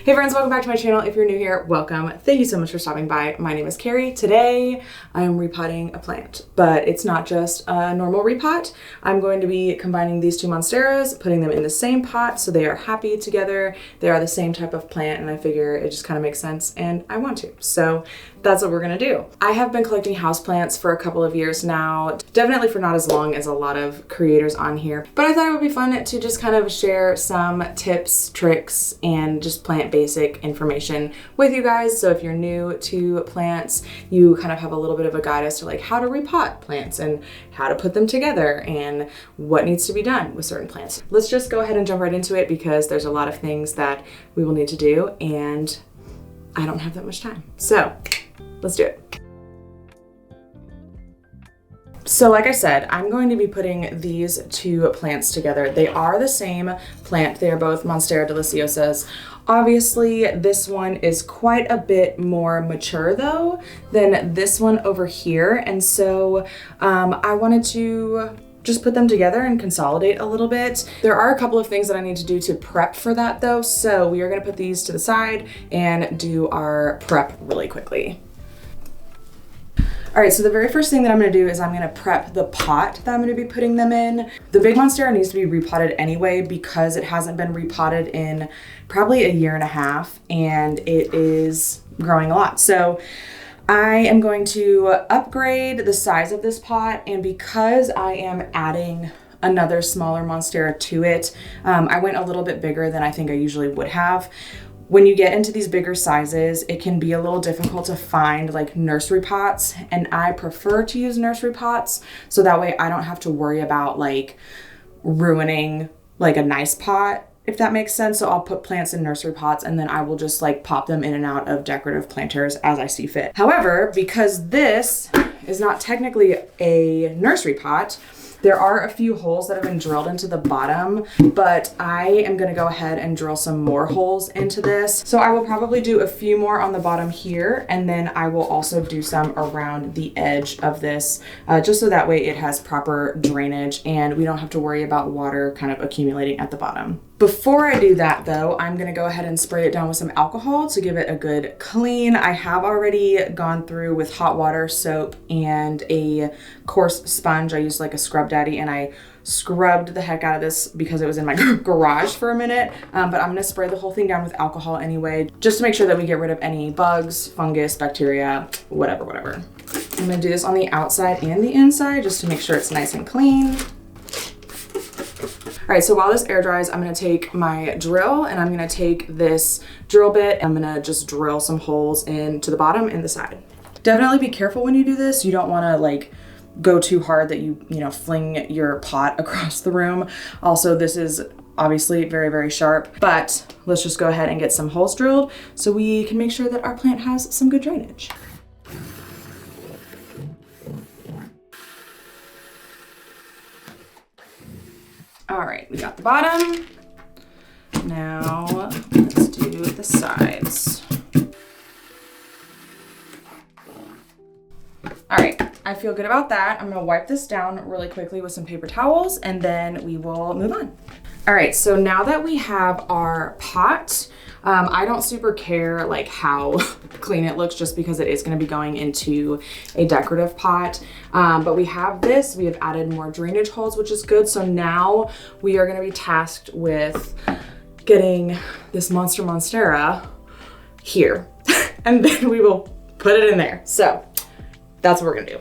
Hey friends, welcome back to my channel. If you're new here, welcome. Thank you so much for stopping by. My name is Carrie. Today, I am repotting a plant, but it's not just a normal repot. I'm going to be combining these two Monsteras, putting them in the same pot so they are happy together. They are the same type of plant, and I figure it just kind of makes sense, and I want to. So that's what we're gonna do. I have been collecting houseplants for a couple of years now, definitely for not as long as a lot of creators on here, but I thought it would be fun to just kind of share some tips, tricks, and just plant basic information with you guys. So if you're new to plants, you kind of have a little bit of a guide as to like how to repot plants and how to put them together and what needs to be done with certain plants. Let's just go ahead and jump right into it because there's a lot of things that we will need to do and I don't have that much time. So let's do it. So like I said, I'm going to be putting these two plants together. They are the same plant. They are both Monstera deliciosas. Obviously, this one is quite a bit more mature though than this one over here. And so I wanted to just put them together and consolidate a little bit. There are a couple of things that I need to do to prep for that though. So we are gonna put these to the side and do our prep really quickly. All right, so the very first thing that I'm gonna do is I'm gonna prep the pot that I'm gonna be putting them in. The big Monstera needs to be repotted anyway because it hasn't been repotted in probably a year and a half and it is growing a lot. So I am going to upgrade the size of this pot, and because I am adding another smaller Monstera to it, I went a little bit bigger than I think I usually would have. When you get into these bigger sizes, it can be a little difficult to find like nursery pots, and I prefer to use nursery pots so that way I don't have to worry about like ruining like a nice pot, if that makes sense. So I'll put plants in nursery pots and then I will just like pop them in and out of decorative planters as I see fit. However, because this is not technically a nursery pot, there are a few holes that have been drilled into the bottom, but I am gonna go ahead and drill some more holes into this. So I will probably do a few more on the bottom here, and then I will also do some around the edge of this, just so that way it has proper drainage and we don't have to worry about water kind of accumulating at the bottom. Before I do that though, I'm gonna go ahead and spray it down with some alcohol to give it a good clean. I have already gone through with hot water, soap, and a coarse sponge. I used like a scrub daddy and I scrubbed the heck out of this because it was in my garage for a minute. But I'm gonna spray the whole thing down with alcohol anyway, just to make sure that we get rid of any bugs, fungus, bacteria, whatever. I'm gonna do this on the outside and the inside just to make sure it's nice and clean. All right, so while this air dries, I'm gonna take my drill and I'm gonna take this drill bit. I'm gonna just drill some holes into the bottom and the side. Definitely be careful when you do this. You don't wanna like go too hard that you fling your pot across the room. Also, this is obviously very, very sharp, but let's just go ahead and get some holes drilled so we can make sure that our plant has some good drainage. All right, we got the bottom. Now let's do the sides. All right, I feel good about that. I'm gonna wipe this down really quickly with some paper towels and then we will move on. All right, so now that we have our pot, I don't super care like how clean it looks just because it is gonna be going into a decorative pot. But we have this, we have added more drainage holes, which is good. So now we are gonna be tasked with getting this Monstera here and then we will put it in there. So that's what we're gonna do.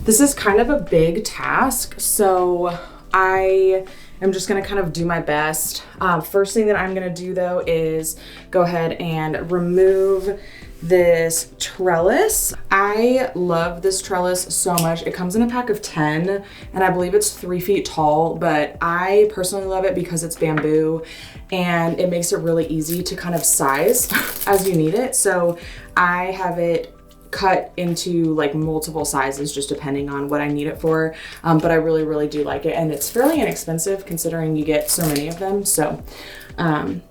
This is kind of a big task, so I am just gonna kind of do my best. First thing that I'm gonna do though is go ahead and remove this trellis. I love this trellis so much. It comes in a pack of 10 and I believe it's 3 feet tall, but I personally love it because it's bamboo and it makes it really easy to kind of size as you need it. So I have it cut into like multiple sizes just depending on what I need it for, but I really do like it and it's fairly inexpensive considering you get so many of them. So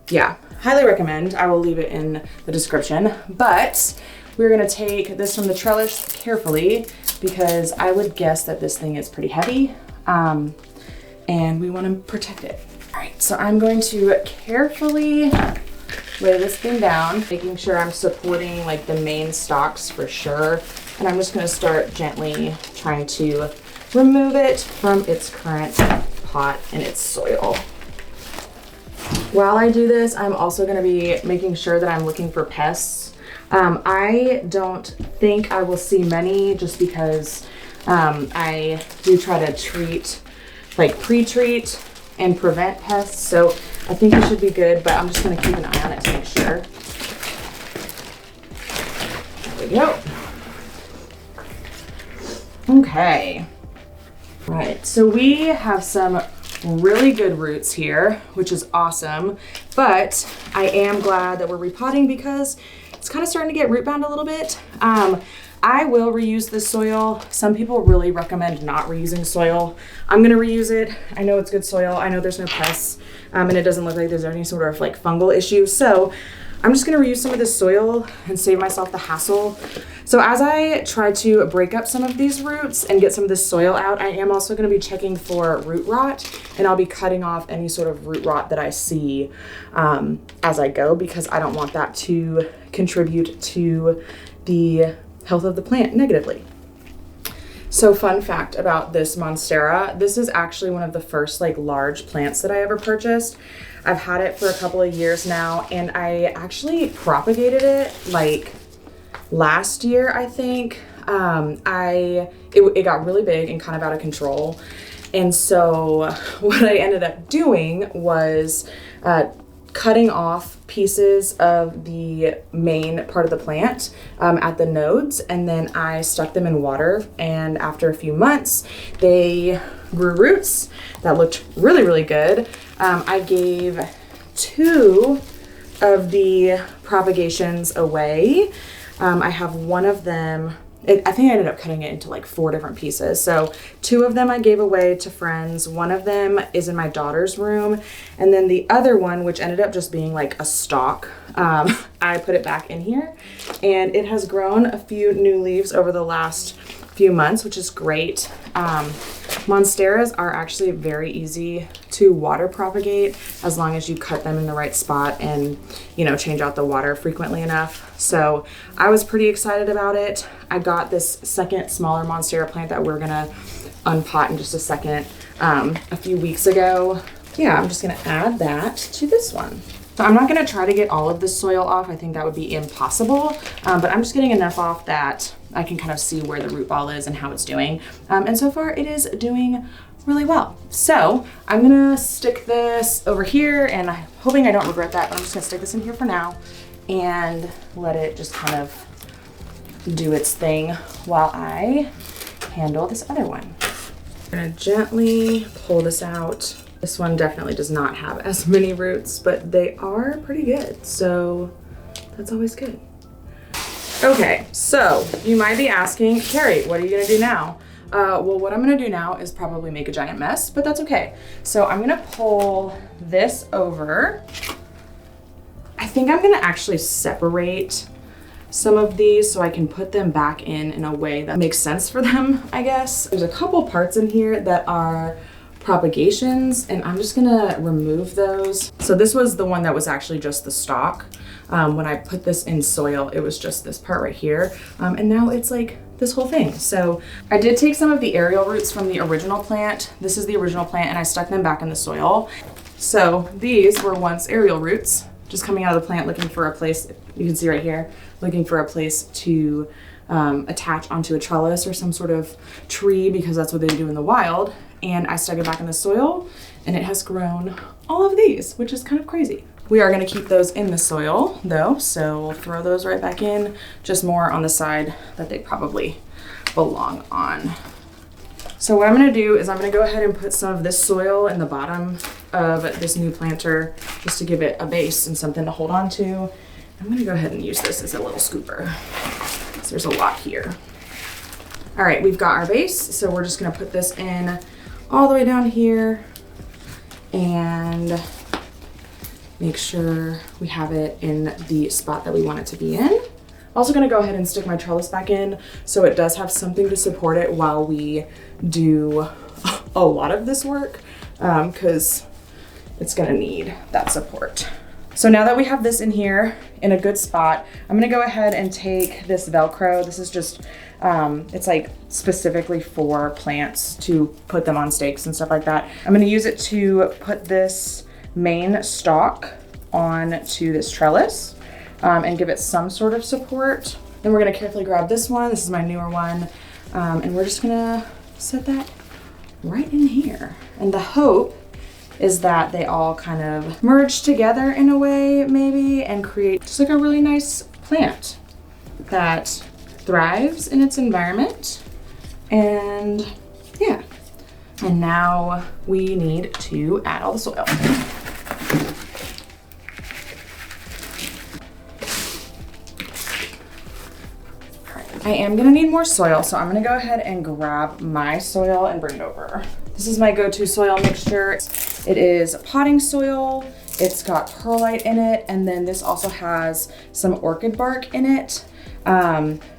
yeah, highly recommend. I will leave it in the description, but we're gonna take this from the trellis carefully because I would guess that this thing is pretty heavy and we want to protect it. All right, so I'm going to carefully lay this thing down, making sure I'm supporting like the main stalks for sure. And I'm just gonna start gently trying to remove it from its current pot and its soil. While I do this, I'm also gonna be making sure that I'm looking for pests. I don't think I will see many just because I do try to treat, like pre-treat and prevent pests. So I think it should be good, but I'm just gonna keep an eye on it to make sure. There we go. Okay. Right, so we have some really good roots here, which is awesome, but I am glad that we're repotting because it's kind of starting to get root bound a little bit. I will reuse this soil. Some people really recommend not reusing soil. I'm gonna reuse it. I know it's good soil. I know there's no pests, and it doesn't look like there's any sort of like fungal issue. So I'm just gonna reuse some of this soil and save myself the hassle. So as I try to break up some of these roots and get some of this soil out, I am also gonna be checking for root rot, and I'll be cutting off any sort of root rot that I see as I go, because I don't want that to contribute to the health of the plant negatively. So fun fact about this Monstera, this is actually one of the first like large plants that I ever purchased. I've had it for a couple of years now, and I actually propagated it like last year, I think. It got really big and kind of out of control. And so what I ended up doing was cutting off pieces of the main part of the plant at the nodes, and then I stuck them in water, and after a few months they grew roots that looked really, really good. I gave 2 of the propagations away. I have one of them, I think I ended up cutting it into like 4 different pieces. So 2 of them I gave away to friends. One of them is in my daughter's room. And then the other one, which ended up just being like a stalk, I put it back in here, and it has grown a few new leaves over the last few months, which is great. Monsteras are actually very easy to water propagate as long as you cut them in the right spot and, you know, change out the water frequently enough. So I was pretty excited about it. I got this second smaller Monstera plant that we're gonna unpot in just a second a few weeks ago. Yeah, I'm just gonna add that to this one. So I'm not gonna try to get all of the soil off. I think that would be impossible, but I'm just getting enough off that I can kind of see where the root ball is and how it's doing. And so far it is doing really well. So I'm gonna stick this over here, and I'm hoping I don't regret that, but I'm just gonna stick this in here for now and let it just kind of do its thing while I handle this other one. I'm gonna gently pull this out. This one definitely does not have as many roots, but they are pretty good, so that's always good. Okay, so you might be asking, Carrie, what are you gonna do now? Well, what I'm gonna do now is probably make a giant mess, but that's okay. So I'm gonna pull this over. I think I'm gonna actually separate some of these so I can put them back in a way that makes sense for them, I guess. There's a couple parts in here that are propagations, and I'm just gonna remove those. So this was the one that was actually just the stalk. When I put this in soil, it was just this part right here. And now it's like this whole thing. So I did take some of the aerial roots from the original plant. This is the original plant, and I stuck them back in the soil. So these were once aerial roots, just coming out of the plant looking for a place, you can see right here, looking for a place to attach onto a trellis or some sort of tree, because that's what they do in the wild. And I stuck it back in the soil, and it has grown all of these, which is kind of crazy. We are gonna keep those in the soil though, so we'll throw those right back in, just more on the side that they probably belong on. So what I'm gonna do is I'm gonna go ahead and put some of this soil in the bottom of this new planter just to give it a base and something to hold on to. I'm gonna go ahead and use this as a little scooper, because there's a lot here. All right, we've got our base, so we're just gonna put this in all the way down here and make sure we have it in the spot that we want it to be in. Also gonna go ahead and stick my trellis back in so it does have something to support it while we do a lot of this work, because it's gonna need that support. So now that we have this in here in a good spot, I'm gonna go ahead and take this Velcro. This is just, it's like specifically for plants to put them on stakes and stuff like that. I'm gonna use it to put this main stalk onto this trellis and give it some sort of support. Then we're gonna carefully grab this one. This is my newer one. And we're just gonna set that right in here. And the hope is that they all kind of merge together in a way maybe and create just like a really nice plant that thrives in its environment. And yeah, and now we need to add all the soil. I am gonna need more soil, so I'm gonna go ahead and grab my soil and bring it over. This is my go-to soil mixture. It is potting soil, it's got perlite in it, and then this also has some orchid bark in it,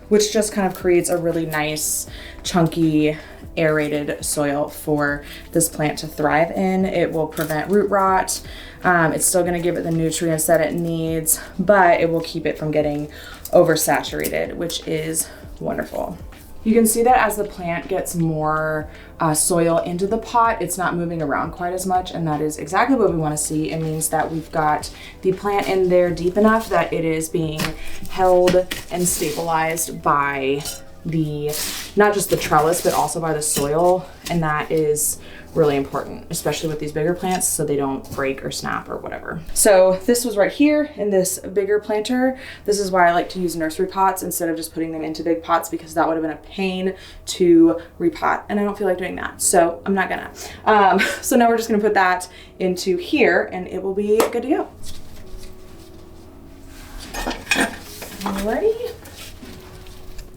which just kind of creates a really nice, chunky, aerated soil for this plant to thrive in. It will prevent root rot. It's still gonna give it the nutrients that it needs, but it will keep it from getting oversaturated, which is wonderful. You can see that as the plant gets more soil into the pot, it's not moving around quite as much, and that is exactly what we want to see. It means that we've got the plant in there deep enough that it is being held and stabilized by not just the trellis, but also by the soil, and that is really important, especially with these bigger plants, so they don't break or snap or whatever. So this was right here in this bigger planter. This is why I like to use nursery pots instead of just putting them into big pots, because that would have been a pain to repot, and I don't feel like doing that, so I'm not gonna. So now we're just gonna put that into here, and it will be good to go. Alrighty.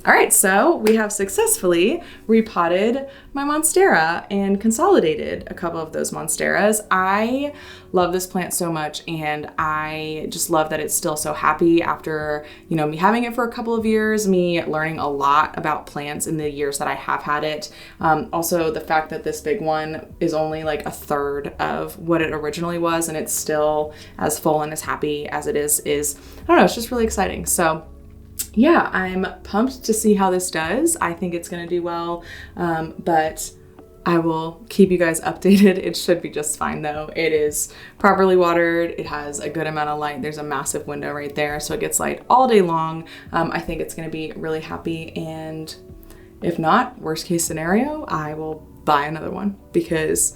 All right, so we have successfully repotted my Monstera and consolidated a couple of those Monsteras. I love this plant so much, and I just love that it's still so happy after, you know, me having it for a couple of years, me learning a lot about plants in the years that I have had it. Also, the fact that this big one is only like a third of what it originally was, and it's still as full and as happy as it is, I don't know, it's just really exciting. So yeah, I'm pumped to see how this does. I think it's gonna do well, but I will keep you guys updated. It should be just fine though. It is properly watered. It has a good amount of light. There's a massive window right there, so it gets light all day long. I think it's gonna be really happy, and if not, worst case scenario, I will buy another one, because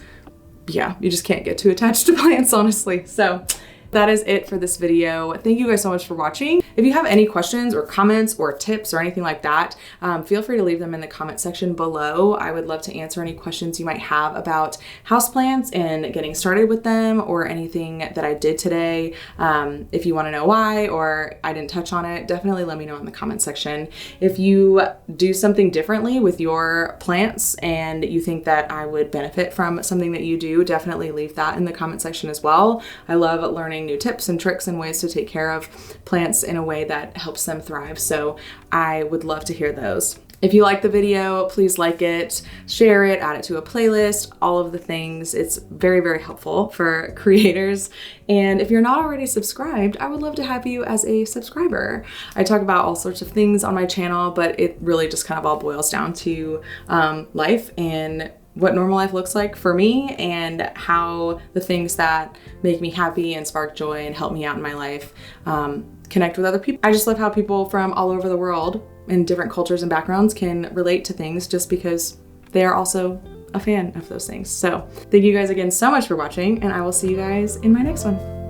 yeah, you just can't get too attached to plants, honestly. So that is it for this video. Thank you guys so much for watching. If you have any questions or comments or tips or anything like that, feel free to leave them in the comment section below. I would love to answer any questions you might have about houseplants and getting started with them, or anything that I did today. If you want to know why or I didn't touch on it, definitely let me know in the comment section. If you do something differently with your plants and you think that I would benefit from something that you do, definitely leave that in the comment section as well. I love learning new tips and tricks and ways to take care of plants in a way that helps them thrive. So I would love to hear those. If you like the video, please like it, share it, add it to a playlist, all of the things. It's very, very helpful for creators. And if you're not already subscribed, I would love to have you as a subscriber. I talk about all sorts of things on my channel, but it really just kind of all boils down to life and what normal life looks like for me, and how the things that make me happy and spark joy and help me out in my life connect with other people. I just love how people from all over the world in different cultures and backgrounds can relate to things just because they are also a fan of those things. So thank you guys again so much for watching, and I will see you guys in my next one.